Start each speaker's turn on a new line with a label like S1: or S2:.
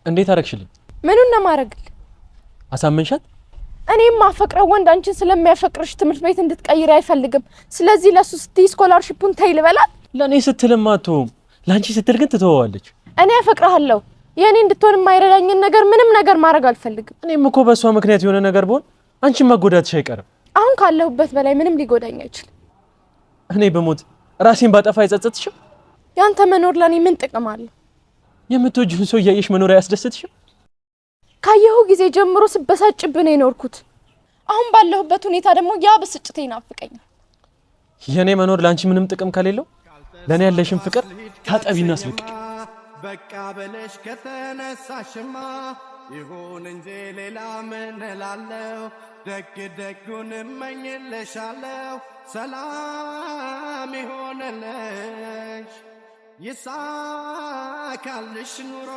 S1: እንዴት አረክሽልኝ?
S2: ምኑን ነው ማረግል?
S1: አሳመንሻት?
S2: እኔም ማፈቅረው ወንድ አንቺን ስለሚያፈቅርሽ ትምህርት ቤት እንድትቀይሪ አይፈልግም። ስለዚህ ለሱ ስትይ ስኮላርሺፑን ተይ ልበላት?
S1: ለኔ ስትልማ አትተውም፣ ላንቺ ስትል ግን ትተዋለች።
S2: እኔ አፈቅርሃለሁ። የኔ እንድትሆን የማይረዳኝን ነገር ምንም ነገር ማድረግ አልፈልግም።
S1: እኔም እኮ በሷ ምክንያት የሆነ ነገር ብሆን አንቺን መጎዳትሽ አይቀርም።
S2: አሁን ካለሁበት በላይ ምንም ሊጎዳኝ አይችልም።
S1: እኔ በሞት ራሴን ባጠፋ አይጸጸትሽም?
S2: ያንተ መኖር ለኔ ምን ጥቅም አለው?
S1: የምትወጂውን ሰው እያየሽ መኖር አያስደስትሽም?
S2: ካየሁ ጊዜ ጀምሮ ስበሳጭብህ ነው የኖርኩት። አሁን ባለሁበት ሁኔታ ደግሞ ያ ብስጭቴ ይናፍቀኛል።
S1: የኔ መኖር ላንቺ ምንም ጥቅም ከሌለው ለኔ ያለሽን ፍቅር ታጠቢና አስለቅቂ።
S3: በቃ በለሽ ከተነሳሽማ ይሁን እንጂ ሌላ ምን እላለሁ? ደግ ደጉን እመኝልሻለሁ። ሰላም ይሆንልሽ ይሳካልሽ ኑሮ